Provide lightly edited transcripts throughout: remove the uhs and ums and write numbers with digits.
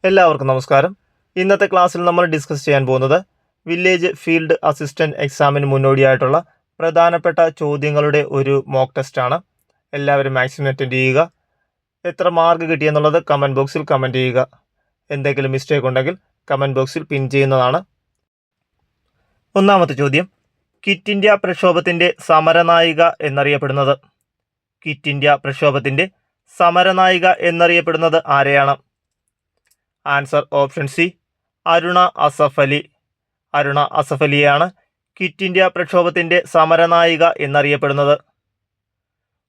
എല്ലാവർക്കും നമസ്കാരം. ഇന്നത്തെ ക്ലാസ്സിൽ നമ്മൾ ഡിസ്കസ് ചെയ്യാൻ പോകുന്നത് വില്ലേജ് ഫീൽഡ് അസിസ്റ്റന്റ് എക്സാമിന് മുന്നോടിയായിട്ടുള്ള പ്രധാനപ്പെട്ട ചോദ്യങ്ങളുടെ ഒരു മോക്ക് ടെസ്റ്റാണ്. എല്ലാവരും മാക്സിമം അറ്റൻഡ് ചെയ്യുക. എത്ര മാർക്ക് കിട്ടിയെന്നുള്ളത് കമൻറ്റ് ബോക്സിൽ കമൻറ്റ് ചെയ്യുക. എന്തെങ്കിലും മിസ്റ്റേക്ക് ഉണ്ടെങ്കിൽ കമൻറ്റ് ബോക്സിൽ പിൻ ചെയ്യുന്നതാണ്. ഒന്നാമത്തെ ചോദ്യം, ക്വിറ്റ് ഇന്ത്യ പ്രക്ഷോഭത്തിൻ്റെ സമരനായിക എന്നറിയപ്പെടുന്നത്? ക്വിറ്റ് ഇന്ത്യ പ്രക്ഷോഭത്തിൻ്റെ സമരനായിക എന്നറിയപ്പെടുന്നത് ആരെയാണ്? Answer option C, Aruna Asaf Ali. Aruna Asaf അലിയാണ് ക്വിറ്റ് ഇന്ത്യ പ്രക്ഷോഭത്തിൻ്റെ സമരനായിക എന്നറിയപ്പെടുന്നത്.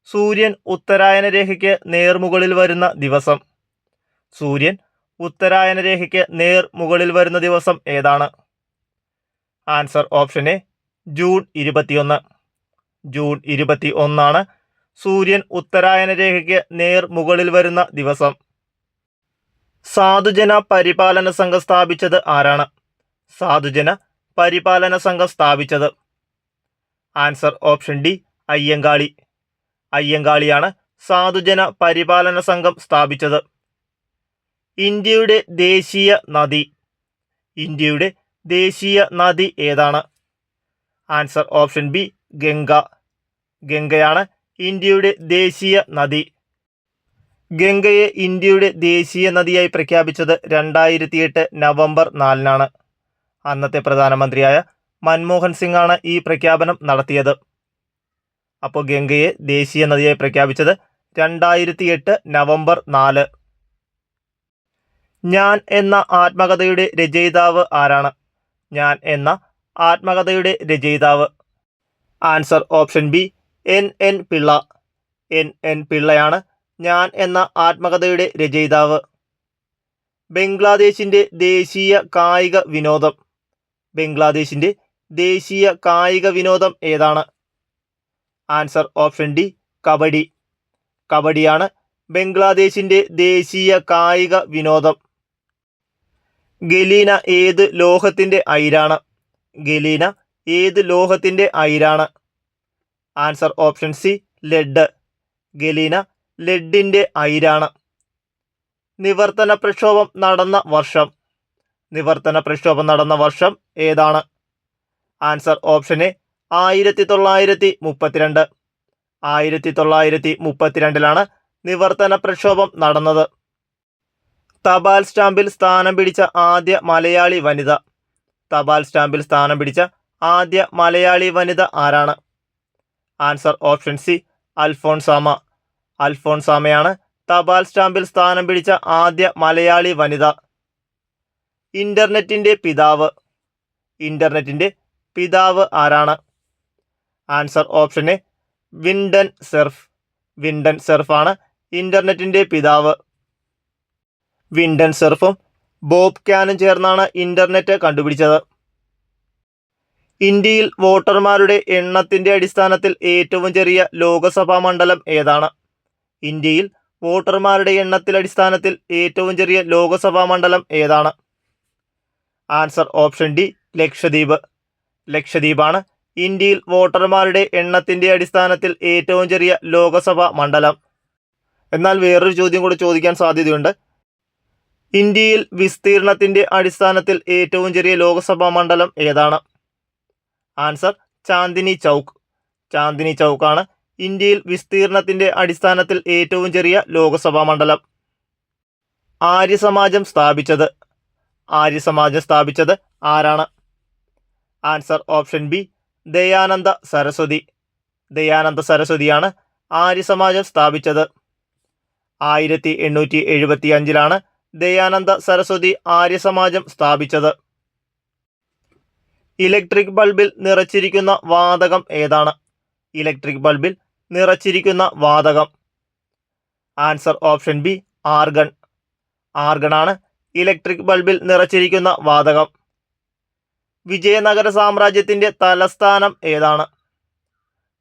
സൂര്യൻ ഉത്തരായന രേഖയ്ക്ക് നേർമുകളിൽ വരുന്ന ദിവസം? സൂര്യൻ ഉത്തരായന രേഖയ്ക്ക് നേർമുകളിൽ വരുന്ന ദിവസം ഏതാണ്? Answer option A, June 21. June 21 സൂര്യൻ ഉത്തരായന രേഖയ്ക്ക് നേർമുകളിൽ വരുന്ന ദിവസം. സാധുജന പരിപാലന സംഘം സ്ഥാപിച്ചത് ആരാണ്? സാധുജന പരിപാലന സംഘം സ്ഥാപിച്ചത്. Answer option D, Ayyankali. അയ്യങ്കാളിയാണ് സാധുജന പരിപാലന സംഘം സ്ഥാപിച്ചത്. ഇന്ത്യയുടെ ദേശീയ നദി? ഇന്ത്യയുടെ ദേശീയ നദി ഏതാണ്? Answer option B, Ganga. ഗംഗയാണ് ഇന്ത്യയുടെ ദേശീയ നദി. ഗംഗയെ ഇന്ത്യയുടെ ദേശീയ നദിയായി പ്രഖ്യാപിച്ചത് 2008 നവംബർ 4 അന്നത്തെ പ്രധാനമന്ത്രിയായ മൻമോഹൻ സിംഗ് ആണ് ഈ പ്രഖ്യാപനം നടത്തിയത്. അപ്പോൾ ഗംഗയെ ദേശീയ നദിയായി പ്രഖ്യാപിച്ചത് 2008 നവംബർ 4. ഞാൻ എന്ന ആത്മകഥയുടെ രചയിതാവ് ആരാണ്? ഞാൻ എന്ന ആത്മകഥയുടെ രചയിതാവ്. Answer option B, NN Pillai. NN പിള്ളയാണ് ഞാൻ എന്ന ആത്മകഥയുടെ രചയിതാവ്. ബംഗ്ലാദേശിൻ്റെ ദേശീയ കായിക വിനോദം? ബംഗ്ലാദേശിൻ്റെ ദേശീയ കായിക വിനോദം ഏതാണ്? Answer option D, kabaddi. കബഡിയാണ് ബംഗ്ലാദേശിൻ്റെ ദേശീയ കായിക വിനോദം. ഗലീന ഏത് ലോഹത്തിൻ്റെ അയിരാണ്? ഗലീന ഏത് ലോഹത്തിൻ്റെ അയിരാണ്? Answer option C, lead. Galena ലെഡിൻ്റെ അയിരാണ്. നിവർത്തന പ്രക്ഷോഭം നടന്ന വർഷം? നിവർത്തന പ്രക്ഷോഭം നടന്ന വർഷം ഏതാണ്? Answer option A, 1932. 1932 നിവർത്തന പ്രക്ഷോഭം നടന്നത്. തപാൽ സ്റ്റാമ്പിൽ സ്ഥാനം പിടിച്ച ആദ്യ മലയാളി വനിത? തപാൽ സ്റ്റാമ്പിൽ സ്ഥാനം പിടിച്ച ആദ്യ മലയാളി വനിത ആരാണ്? Answer option C, Alphonsamma. അൽഫോൺസാമയാണ് തപാൽ സ്റ്റാമ്പിൽ സ്ഥാനം പിടിച്ച ആദ്യ മലയാളി വനിത. ഇന്റർനെറ്റിൻ്റെ പിതാവ്? ഇന്റർനെറ്റിൻ്റെ പിതാവ് ആരാണ്? Answer option A, Vinton Cerf. Vinton സെർഫാണ് ഇന്റർനെറ്റിൻ്റെ പിതാവ്. വിൻഡൻ സെർഫും ബോബ് ക്യാനും ചേർന്നാണ് ഇന്റർനെറ്റ് കണ്ടുപിടിച്ചത്. ഇന്ത്യയിൽ വോട്ടർമാരുടെ എണ്ണത്തിൻ്റെ അടിസ്ഥാനത്തിൽ ഏറ്റവും ചെറിയ ലോകസഭാ മണ്ഡലം ഏതാണ്? ഇന്ത്യയിൽ വോട്ടർമാരുടെ എണ്ണത്തിൽ അടിസ്ഥാനത്തിൽ ഏറ്റവും ചെറിയ ലോകസഭാ മണ്ഡലം ഏതാണ്? Answer option D, Lakshadweep. ലക്ഷദ്വീപാണ് ഇന്ത്യയിൽ വോട്ടർമാരുടെ എണ്ണത്തിൻ്റെ അടിസ്ഥാനത്തിൽ ഏറ്റവും ചെറിയ ലോകസഭാ മണ്ഡലം. എന്നാൽ വേറൊരു ചോദ്യം കൂടി ചോദിക്കാൻ സാധ്യതയുണ്ട്. ഇന്ത്യയിൽ വിസ്തീർണത്തിൻ്റെ അടിസ്ഥാനത്തിൽ ഏറ്റവും ചെറിയ ലോകസഭാ മണ്ഡലം ഏതാണ്? ആൻസർ ചാന്ദിനി ചൗക്ക്. ചാന്ദിനി ചൗക്കാണ് ഇന്ത്യയിൽ വിസ്തീർണത്തിൻ്റെ അടിസ്ഥാനത്തിൽ ഏറ്റവും ചെറിയ ലോകസഭാ മണ്ഡലം. ആര്യസമാജം സ്ഥാപിച്ചത്? ആര്യസമാജം സ്ഥാപിച്ചത് ആരാണ്? Answer option B, Dayananda Saraswati. Dayananda സരസ്വതിയാണ് ആര്യസമാജം സ്ഥാപിച്ചത്. 1875 ദയാനന്ദ സരസ്വതി ആര്യസമാജം സ്ഥാപിച്ചത്. ഇലക്ട്രിക് ബൾബിൽ നിറച്ചിരിക്കുന്ന വാതകം ഏതാണ്? ഇലക്ട്രിക് ബൾബിൽ നിറച്ചിരിക്കുന്ന വാതകം. Answer option B, argon. ആർഗണാണ് ഇലക്ട്രിക് ബൾബിൽ നിറച്ചിരിക്കുന്ന വാതകം. വിജയനഗര സാമ്രാജ്യത്തിൻ്റെ തലസ്ഥാനം ഏതാണ്?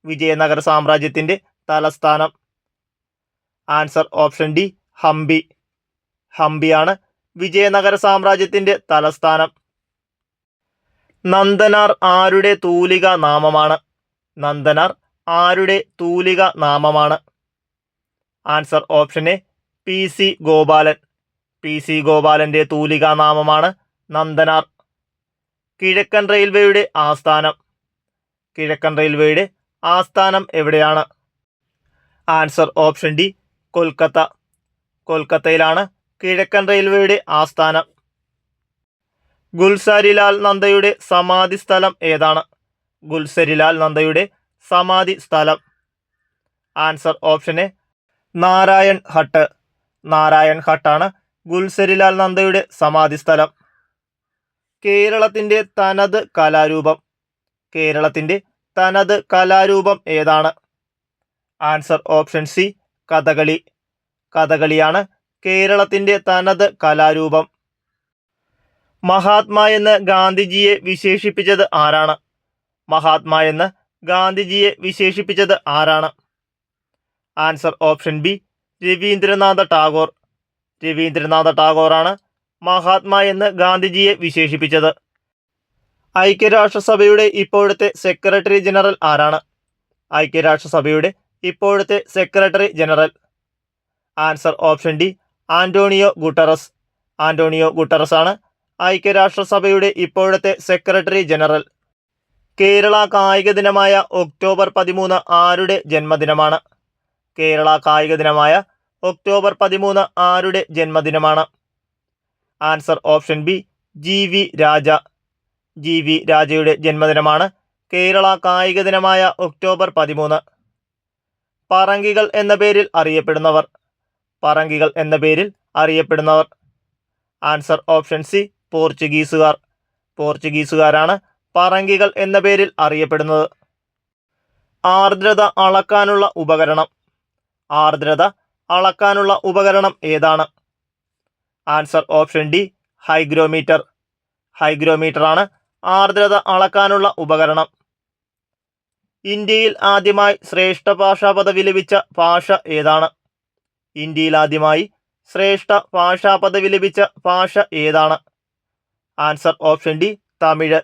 വിജയനഗര സാമ്രാജ്യത്തിൻ്റെ തലസ്ഥാനം. Answer option D, Hampi. ഹംപിയാണ് വിജയനഗര സാമ്രാജ്യത്തിൻ്റെ തലസ്ഥാനം. നന്ദനാർ ആരുടെ തൂലിക നാമമാണ്? നന്ദനാർ ആരുടെ തൂലിക നാമമാണ്? Answer option A, PC Gopalan. PC ഗോപാലന്റെ തൂലികാനാമമാണ് നന്ദനാർ. കിഴക്കൻ റെയിൽവേയുടെ ആസ്ഥാനം. കിഴക്കൻ റെയിൽവേയുടെ ആസ്ഥാനം എവിടെയാണ്? Answer option D, Kolkata. കൊൽക്കത്തയിലാണ് കിഴക്കൻ റെയിൽവേയുടെ ആസ്ഥാനം. ഗുൽസാരിലാൽ നന്ദയുടെ സമാധി സ്ഥലം ഏതാണ്? ഗുൽസരിലാൽ നന്ദയുടെ സമാധി സ്ഥലം. Answer option A, Narayan Ghat. Narayan ഹട്ടാണ് ഗുൽസരിലാൽ നന്ദയുടെ സമാധി സ്ഥലം. കേരളത്തിന്റെ തനത് കലാരൂപം. കേരളത്തിന്റെ തനത് കലാരൂപം ഏതാണ്? Answer option C, Kathakali. കഥകളിയാണ് കേരളത്തിന്റെ തനത് കലാരൂപം. മഹാത്മാ എന്ന് ഗാന്ധിജിയെ വിശേഷിപ്പിച്ചത് ആരാണ്? മഹാത്മാ എന്ന് ഗാന്ധിജിയെ വിശേഷിപ്പിച്ചത് ആരാണ്? Answer option B, Rabindranath Tagore. Rabindranath ടാഗോറാണ് മഹാത്മാ എന്ന് ഗാന്ധിജിയെ വിശേഷിപ്പിച്ചത്. ഐക്യരാഷ്ട്രസഭയുടെ ഇപ്പോഴത്തെ സെക്രട്ടറി ജനറൽ ആരാണ്? ഐക്യരാഷ്ട്രസഭയുടെ ഇപ്പോഴത്തെ secretary general. Answer option D, Antonio Guterres. Antonio Guterres ആണ് ഐക്യരാഷ്ട്രസഭയുടെ ഇപ്പോഴത്തെ സെക്രട്ടറി ജനറൽ. കേരള കായിക ദിനമായ ഒക്ടോബർ 13 ആരുടെ ജന്മദിനമാണ്? കേരള കായിക ദിനമായ ഒക്ടോബർ 13 ആരുടെ ജന്മദിനമാണ്? ആൻസർ ഓപ്ഷൻ ബി, GV രാജ. GV രാജയുടെ ജന്മദിനമാണ് കേരള കായിക ദിനമായ ഒക്ടോബർ 13. പറങ്കികൾ എന്ന പേരിൽ അറിയപ്പെടുന്നവർ. പറങ്കികൾ എന്ന പേരിൽ അറിയപ്പെടുന്നവർ. ആൻസർ ഓപ്ഷൻ സി, പോർച്ചുഗീസുകാർ. പോർച്ചുഗീസുകാരാണ് പറങ്കികൾ എന്ന പേരിൽ അറിയപ്പെടുന്നത്. ആർദ്രത അളക്കാനുള്ള ഉപകരണം. ആർദ്രത അളക്കാനുള്ള ഉപകരണം ഏതാണ്? Answer option D, hygrometer. Hygrometer ആണ് ആർദ്രത അളക്കാനുള്ള ഉപകരണം. ഇന്ത്യയിൽ ആദ്യമായി ശ്രേഷ്ഠ ഭാഷാ പദവി ലഭിച്ച ഭാഷ ഏതാണ്? ഇന്ത്യയിൽ ആദ്യമായി ശ്രേഷ്ഠ ഭാഷാ പദവി ലഭിച്ച ഭാഷ ഏതാണ്? Answer option D, Tamil.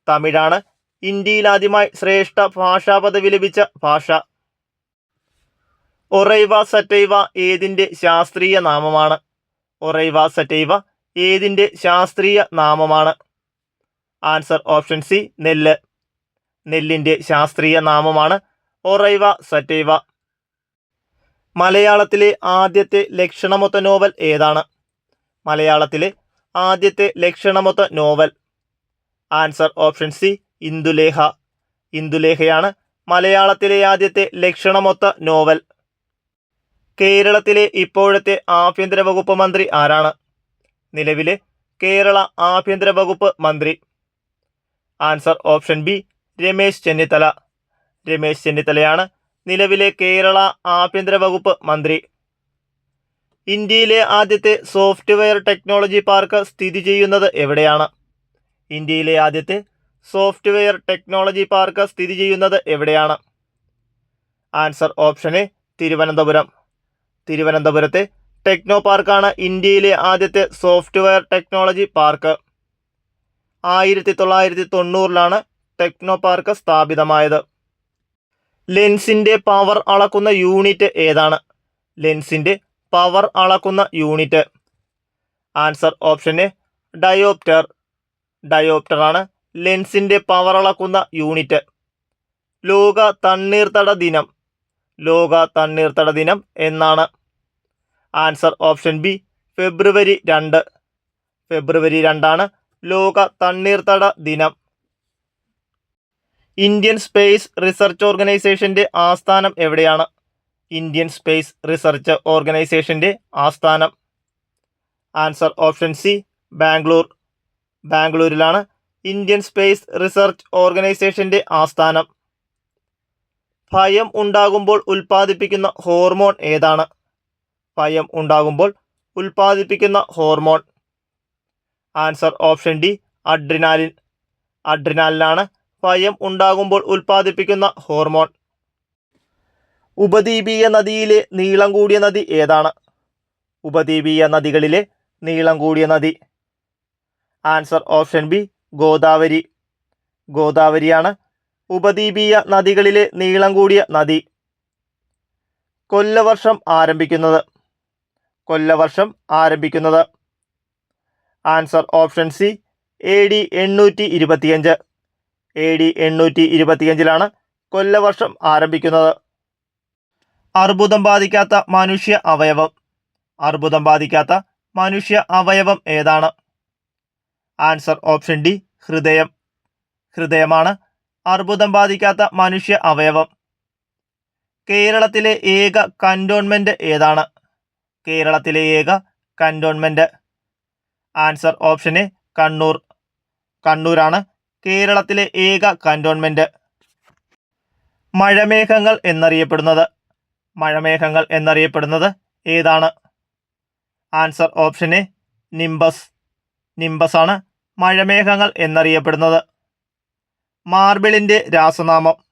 തമിഴാണ് ഇന്ത്യയിൽ ആദ്യമായി ശ്രേഷ്ഠ ഭാഷാ പദവി ലഭിച്ച ഭാഷ. ഒറൈവ സറ്റൈവ ഏതിൻ്റെ ശാസ്ത്രീയ നാമമാണ്? ഒറൈവ സറ്റൈവ ഏതിൻ്റെ ശാസ്ത്രീയ നാമമാണ്? ആൻസർ ഓപ്ഷൻ സി, നെല്ല്. നെല്ലിൻ്റെ ശാസ്ത്രീയ നാമമാണ് ഒറൈവ സറ്റൈവ. മലയാളത്തിലെ ആദ്യത്തെ ലക്ഷണമൊത്ത നോവൽ ഏതാണ്? മലയാളത്തിലെ ആദ്യത്തെ ലക്ഷണമൊത്ത novel. Answer option C, Indulekha. ഇന്ദുലേഖയാണ് മലയാളത്തിലെ ആദ്യത്തെ ലക്ഷണമൊത്ത നോവൽ. കേരളത്തിലെ ഇപ്പോഴത്തെ ആഭ്യന്തര വകുപ്പ് മന്ത്രി ആരാണ്? നിലവിലെ കേരള ആഭ്യന്തര വകുപ്പ് മന്ത്രി. Answer option B, Ramesh Chennithala. Ramesh ചെന്നിത്തലയാണ് നിലവിലെ കേരള ആഭ്യന്തര വകുപ്പ് മന്ത്രി. ഇന്ത്യയിലെ ആദ്യത്തെ സോഫ്റ്റ്വെയർ ടെക്നോളജി പാർക്ക് സ്ഥിതി ചെയ്യുന്നത് എവിടെയാണ്? ഇന്ത്യയിലെ ആദ്യത്തെ സോഫ്റ്റ്വെയർ ടെക്നോളജി പാർക്ക് സ്ഥിതി ചെയ്യുന്നത് എവിടെയാണ്? Answer option A, Thiruvananthapuram. തിരുവനന്തപുരത്തെ ടെക്നോ പാർക്കാണ് ഇന്ത്യയിലെ ആദ്യത്തെ software technology park. 1990 techno park സ്ഥാപിതമായത്. ലെൻസിൻ്റെ പവർ അളക്കുന്ന യൂണിറ്റ് ഏതാണ്? ലെൻസിൻ്റെ പവർ അളക്കുന്ന unit. Answer option A, dioptre. ഡയോപ്റ്ററാണ് ലെൻസിൻ്റെ പവർ അളക്കുന്ന യൂണിറ്റ്. ലോക തണ്ണീർത്തട ദിനം. ലോക തണ്ണീർത്തട ദിനം എന്നാണ്? Answer option B, February 2. February 2 ലോക തണ്ണീർത്തട ദിനം. ഇന്ത്യൻ സ്പേസ് റിസർച്ച് ഓർഗനൈസേഷൻ്റെ ആസ്ഥാനം എവിടെയാണ്? ഇന്ത്യൻ സ്പേസ് റിസർച്ച് ഓർഗനൈസേഷൻ്റെ ആസ്ഥാനം. Answer option C, Bangalore. ബാംഗ്ലൂരിലാണ് ഇന്ത്യൻ സ്പേസ് റിസർച്ച് ഓർഗനൈസേഷൻ്റെ ആസ്ഥാനം. ഭയം ഉണ്ടാകുമ്പോൾ ഉൽപ്പാദിപ്പിക്കുന്ന ഹോർമോൺ ഏതാണ്? ഭയം ഉണ്ടാകുമ്പോൾ ഉൽപ്പാദിപ്പിക്കുന്ന hormone. Answer option D, adrenaline. അഡ്രിനാലിനാണ് ഭയം ഉണ്ടാകുമ്പോൾ ഉൽപ്പാദിപ്പിക്കുന്ന ഹോർമോൺ. ഉപദ്വീപീയ നദിയിലെ നീളം കൂടിയ നദി ഏതാണ്? ഉപദ്വീപീയ നദികളിലെ നീളം കൂടിയ നദി. Answer option B, Godavari. ഗോദാവരിയാണ് ഉപദ്വീപീയ നദികളിലെ നീളം കൂടിയ നദി. കൊല്ലവർഷം ആരംഭിക്കുന്നത്. കൊല്ലവർഷം ആരംഭിക്കുന്നത്? Answer option C AD 825. AD 825 കൊല്ലവർഷം ആരംഭിക്കുന്നത്. അർബുദം ബാധിക്കാത്ത മനുഷ്യ അവയവം. അർബുദം ബാധിക്കാത്ത മനുഷ്യ അവയവം ഏതാണ്? ആൻസർ ഓപ്ഷൻ ഡി ഹൃദയം. ഹൃദയമാണ് അർബുദം ബാധിക്കാത്ത മനുഷ്യ അവയവം. കേരളത്തിലെ ഏക കന്റോൺമെന്റ് ഏതാണ്? കേരളത്തിലെ ഏക cantonment. Answer option A Kannur. കണ്ണൂരാണ് കേരളത്തിലെ ഏക കന്റോൺമെന്റ്. മഴമേഘങ്ങൾ എന്നറിയപ്പെടുന്നത്. മഴമേഘങ്ങൾ എന്നറിയപ്പെടുന്നത് ഏതാണ്? Answer option A nimbus. Nimbus ആണ് മഴമേഘങ്ങൾ എന്നറിയപ്പെടുന്നത്. മാർബിളിന്റെ രാസനാമം.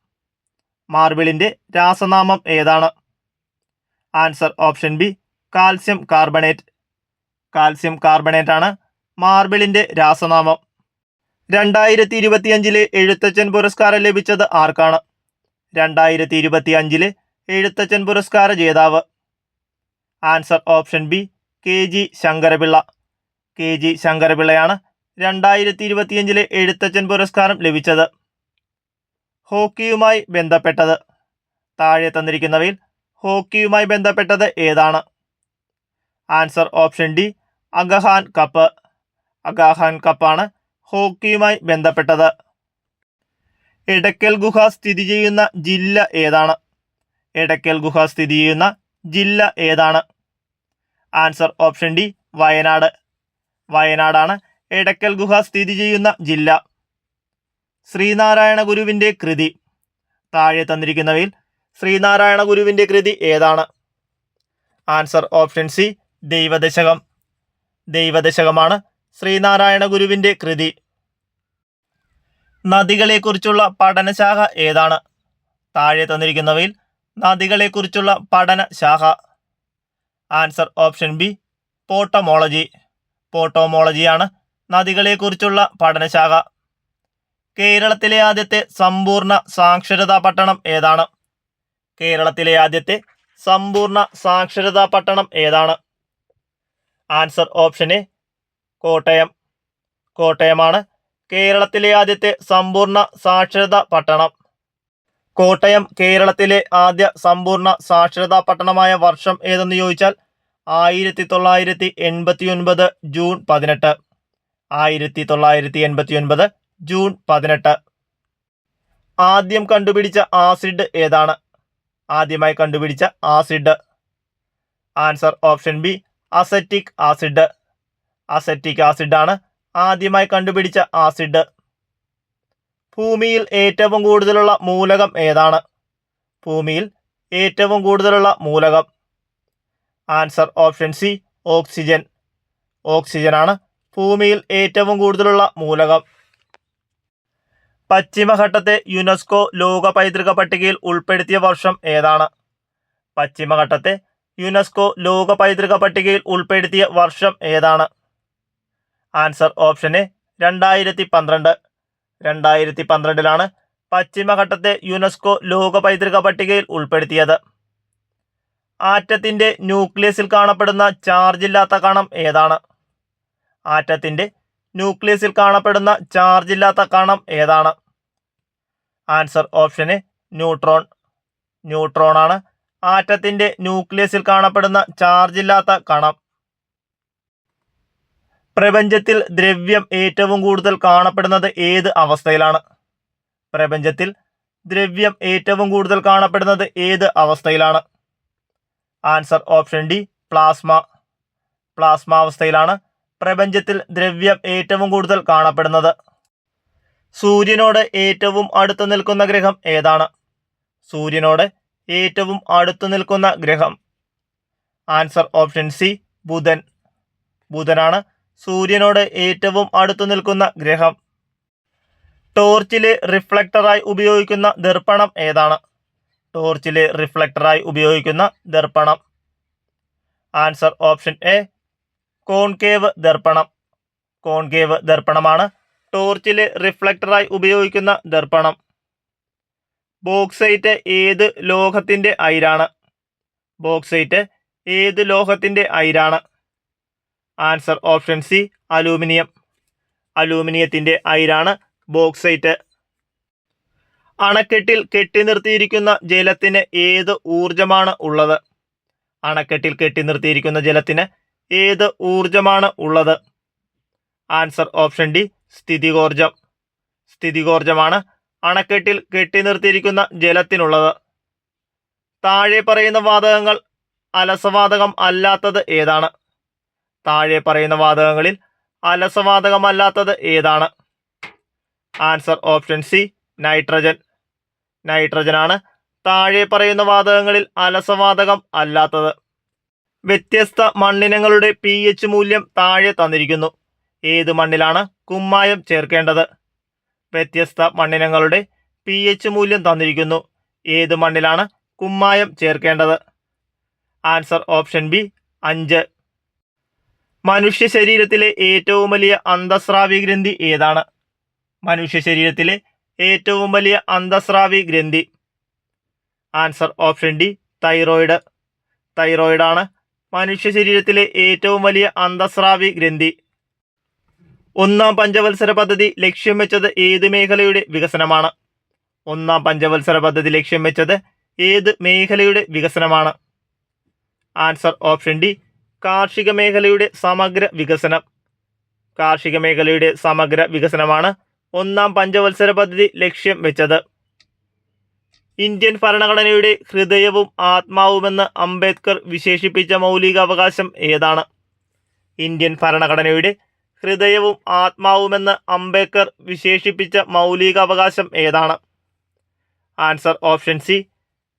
മാർബിളിന്റെ രാസനാമം ഏതാണ്? Answer option B calcium carbonate. Calcium carbonate ആണ് മാർബിളിന്റെ രാസനാമം. 2025 എഴുത്തച്ഛൻ പുരസ്കാരം ലഭിച്ചത് ആർക്കാണ്? 2025 എഴുത്തച്ഛൻ പുരസ്കാര ജേതാവ്. Answer option B KG Sankara Pillai. KG ശങ്കരപിള്ളയാണ് 2025 എഴുത്തച്ഛൻ പുരസ്കാരം ലഭിച്ചത്. ഹോക്കിയുമായി ബന്ധപ്പെട്ടത്. താഴെ തന്നിരിക്കുന്നവയിൽ ഹോക്കിയുമായി ബന്ധപ്പെട്ടത് ഏതാണ്? Answer option D Aga Khan cup. Aga Khan കപ്പാണ് ഹോക്കിയുമായി ബന്ധപ്പെട്ടത്. എടക്കൽ ഗുഹ സ്ഥിതി ചെയ്യുന്ന ജില്ല ഏതാണ്? എടക്കൽ ഗുഹ സ്ഥിതി ചെയ്യുന്ന ജില്ല ഏതാണ്? Answer option D Wayanad. വയനാടാണ് എടക്കൽ ഗുഹ സ്ഥിതി ചെയ്യുന്ന ജില്ല. ശ്രീനാരായണ ഗുരുവിൻ്റെ കൃതി. താഴെ തന്നിരിക്കുന്നവയിൽ ശ്രീനാരായണ ഗുരുവിൻ്റെ കൃതി ഏതാണ്? Answer option C Daivadasakam. ദൈവദശകമാണ് ശ്രീനാരായണ ഗുരുവിൻ്റെ കൃതി. നദികളെക്കുറിച്ചുള്ള പഠനശാഖ ഏതാണ്? താഴെ തന്നിരിക്കുന്നവയിൽ നദികളെക്കുറിച്ചുള്ള പഠനശാഖ. Answer option B potamology. പോട്ടോമോളജിയാണ് നദികളെക്കുറിച്ചുള്ള പഠനശാഖ. കേരളത്തിലെ ആദ്യത്തെ സമ്പൂർണ്ണ സാക്ഷരതാ പട്ടണം ഏതാണ്? കേരളത്തിലെ ആദ്യത്തെ സമ്പൂർണ്ണ സാക്ഷരതാ പട്ടണം ഏതാണ്? Answer option A Kottayam. കോട്ടയമാണ് കേരളത്തിലെ ആദ്യത്തെ സമ്പൂർണ്ണ സാക്ഷരതാ പട്ടണം. കോട്ടയം കേരളത്തിലെ ആദ്യ സമ്പൂർണ്ണ സാക്ഷരതാ പട്ടണമായ വർഷം ഏതെന്ന് ചോദിച്ചാൽ 1989 ജൂൺ 18. 1989 ജൂൺ 18. ആദ്യം കണ്ടുപിടിച്ച ആസിഡ് ഏതാണ്? ആദ്യമായി കണ്ടുപിടിച്ച acid. Answer option B acetic acid. Acetic ആസിഡാണ് ആദ്യമായി കണ്ടുപിടിച്ച ആസിഡ്. ഭൂമിയിൽ ഏറ്റവും കൂടുതലുള്ള മൂലകം ഏതാണ്? ഭൂമിയിൽ ഏറ്റവും കൂടുതലുള്ള മൂലകം. Answer option C oxygen. ഓക്സിജനാണ് ഭൂമിയിൽ ഏറ്റവും കൂടുതലുള്ള മൂലകം. പശ്ചിമഘട്ടത്തെ യുനെസ്കോ ലോക പൈതൃക പട്ടികയിൽ ഉൾപ്പെടുത്തിയ വർഷം ഏതാണ്? പശ്ചിമഘട്ടത്തെ യുനെസ്കോ ലോക പൈതൃക പട്ടികയിൽ ഉൾപ്പെടുത്തിയ വർഷം ഏതാണ്? Answer option A 2012. 2012 പശ്ചിമഘട്ടത്തെ യുനെസ്കോ ലോക പൈതൃക പട്ടികയിൽ ഉൾപ്പെടുത്തിയത്. ആറ്റത്തിന്റെ ന്യൂക്ലിയസിൽ കാണപ്പെടുന്ന ചാർജില്ലാത്ത കണം ഏതാണ്? ആറ്റത്തിന്റെ ന്യൂക്ലിയസിൽ കാണപ്പെടുന്ന ചാർജില്ലാത്ത കണം ഏതാണ്? Answer option A neutron. Neutron ആണ് ആറ്റത്തിന്റെ ന്യൂക്ലിയസിൽ കാണപ്പെടുന്ന ചാർജില്ലാത്ത കണം. പ്രപഞ്ചത്തിൽ ദ്രവ്യം ഏറ്റവും കൂടുതൽ കാണപ്പെടുന്നത് ഏത് അവസ്ഥയിലാണ്? പ്രപഞ്ചത്തിൽ ദ്രവ്യം ഏറ്റവും കൂടുതൽ കാണപ്പെടുന്നത് ഏത് അവസ്ഥയിലാണ്? Answer option D plasma. Plasma അവസ്ഥയിലാണ് പ്രപഞ്ചത്തിൽ ദ്രവ്യം ഏറ്റവും കൂടുതൽ കാണപ്പെടുന്നത്. സൂര്യനോട് ഏറ്റവും അടുത്ത് നിൽക്കുന്ന ഗ്രഹം ഏതാണ്? സൂര്യനോട് ഏറ്റവും അടുത്ത് നിൽക്കുന്ന ഗ്രഹം. ആൻസർ ഓപ്ഷൻ സി ബുധൻ. ബുധനാണ് സൂര്യനോട് ഏറ്റവും അടുത്ത് നിൽക്കുന്ന ഗ്രഹം. ടോർച്ചിലെ റിഫ്ലക്ടറായി ഉപയോഗിക്കുന്ന ദർപ്പണം ഏതാണ്? ടോർച്ചിലെ റിഫ്ലക്ടറായി ഉപയോഗിക്കുന്ന ദർപ്പണം. ആൻസർ ഓപ്ഷൻ എ കോൺകേവ് ദർപ്പണം. കോൺകേവ് ദർപ്പണമാണ് ടോർച്ചിലെ റിഫ്ലക്ടറായി ഉപയോഗിക്കുന്ന ദർപ്പണം. ബോക്സൈറ്റ് ഏത് ലോഹത്തിന്റെ അയിരാണ്? ബോക്സൈറ്റ് ഏത് ലോഹത്തിന്റെ അയിരാണ്? Answer option C aluminium. അലൂമിനിയത്തിന്റെ അയിരാണ് ബോക്സൈറ്റ്. അണക്കെട്ടിൽ കെട്ടി നിർത്തിയിരിക്കുന്ന ജലത്തിന് ഏത് ഊർജമാണ് ഉള്ളത്? അണക്കെട്ടിൽ കെട്ടി നിർത്തിയിരിക്കുന്ന ജലത്തിന് ഏത് ഊർജമാണ് ഉള്ളത്? ആൻസർ ഓപ്ഷൻ ഡി സ്ഥിതികോർജം. സ്ഥിതികോർജമാണ് അണക്കെട്ടിൽ കെട്ടി നിർത്തിയിരിക്കുന്ന ജലത്തിനുള്ളത്. താഴെ പറയുന്ന വാതകങ്ങൾ അലസവാതകം അല്ലാത്തത് ഏതാണ്? താഴെ പറയുന്ന വാതകങ്ങളിൽ അലസവാതകമല്ലാത്തത് ഏതാണ്? Answer option C nitrogen. നൈട്രജനാണ് താഴെ പറയുന്ന വാതകങ്ങളിൽ അലസവാതകം അല്ലാത്തത്. വ്യത്യസ്ത മണ്ണിനങ്ങളുടെ pH മൂല്യം താഴെ തന്നിരിക്കുന്നു. ഏത് മണ്ണിലാണ് കുമ്മായം ചേർക്കേണ്ടത്? വ്യത്യസ്ത മണ്ണിനങ്ങളുടെ pH മൂല്യം തന്നിരിക്കുന്നു. ഏത് മണ്ണിലാണ് കുമ്മായം ചേർക്കേണ്ടത്? Answer option B 5. മനുഷ്യ ശരീരത്തിലെ ഏറ്റവും വലിയ അന്തസ്രാവി ഗ്രന്ഥി ഏതാണ്? മനുഷ്യ ശരീരത്തിലെ ഏറ്റവും വലിയ അന്തസ്രാവി ഗ്രന്ഥി. Answer option D thyroid. തൈറോയിഡാണ് മനുഷ്യ ശരീരത്തിലെ ഏറ്റവും വലിയ അന്തസ്രാവി ഗ്രന്ഥി. ഒന്നാം പഞ്ചവത്സര പദ്ധതി ലക്ഷ്യം വെച്ചത് ഏത് മേഖലയുടെ വികസനമാണ്? ഒന്നാം പഞ്ചവത്സര പദ്ധതി ലക്ഷ്യം വെച്ചത് ഏത് മേഖലയുടെ വികസനമാണ്? ആൻസർ ഓപ്ഷൻ ഡി കാർഷിക മേഖലയുടെ സമഗ്ര വികസനം. കാർഷിക മേഖലയുടെ സമഗ്ര വികസനമാണ് ഒന്നാം പഞ്ചവത്സര പദ്ധതി ലക്ഷ്യം വെച്ചത്. ഇന്ത്യൻ ഭരണഘടനയുടെ ഹൃദയവും ആത്മാവുമെന്ന് അംബേദ്കർ വിശേഷിപ്പിച്ച മൗലികാവകാശം ഏതാണ്? ഇന്ത്യൻ ഭരണഘടനയുടെ ഹൃദയവും ആത്മാവുമെന്ന് അംബേദ്കർ വിശേഷിപ്പിച്ച മൗലികാവകാശം ഏതാണ്? ആൻസർ ഓപ്ഷൻ സി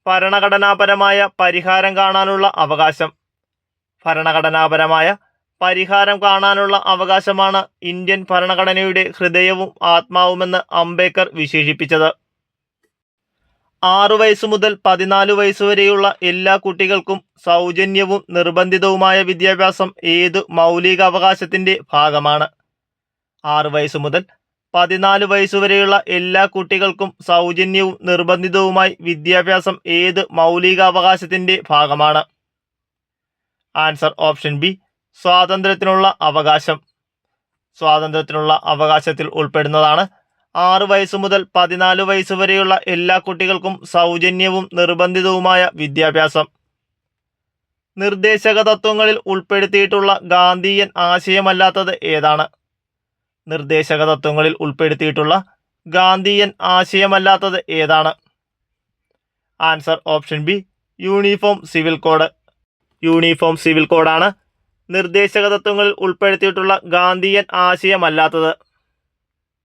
ഭരണഘടനാപരമായ പരിഹാരം കാണാനുള്ള അവകാശം. ഭരണഘടനാപരമായ പരിഹാരം കാണാനുള്ള അവകാശമാണ് ഇന്ത്യൻ ഭരണഘടനയുടെ ഹൃദയവും ആത്മാവുമെന്ന് അംബേദ്കർ വിശേഷിപ്പിച്ചത്. 6 വയസ്സ് മുതൽ 14 വയസ്സുവരെയുള്ള എല്ലാ കുട്ടികൾക്കും സൗജന്യവും നിർബന്ധിതവുമായ വിദ്യാഭ്യാസം ഏത് മൗലികാവകാശത്തിന്റെ ഭാഗമാണ്? 6 വയസ്സ് മുതൽ 14 വയസ്സുവരെയുള്ള എല്ലാ കുട്ടികൾക്കും സൗജന്യവും നിർബന്ധിതവുമായി വിദ്യാഭ്യാസം ഏത് മൗലികാവകാശത്തിന്റെ ഭാഗമാണ്? ആൻസർ ഓപ്ഷൻ ബി സ്വാതന്ത്ര്യത്തിനുള്ള അവകാശം. സ്വാതന്ത്ര്യത്തിനുള്ള അവകാശത്തിൽ ഉൾപ്പെടുന്നതാണ് 6 വയസ്സ് മുതൽ 14 വയസ്സ് വരെയുള്ള എല്ലാ കുട്ടികൾക്കും സൗജന്യവും നിർബന്ധിതവുമായ വിദ്യാഭ്യാസം. നിർദ്ദേശക തത്വങ്ങളിൽ ഉൾപ്പെടുത്തിയിട്ടുള്ള ഗാന്ധിയൻ ആശയമല്ലാത്തത് ഏതാണ്? നിർദ്ദേശക തത്വങ്ങളിൽ ഉൾപ്പെടുത്തിയിട്ടുള്ള ഗാന്ധിയൻ ആശയമല്ലാത്തത് ഏതാണ്? Answer option B uniform civil code. Uniform civil കോഡാണ് നിർദ്ദേശക തത്വങ്ങളിൽ ഉൾപ്പെടുത്തിയിട്ടുള്ള ഗാന്ധിയൻ ആശയമല്ലാത്തത്.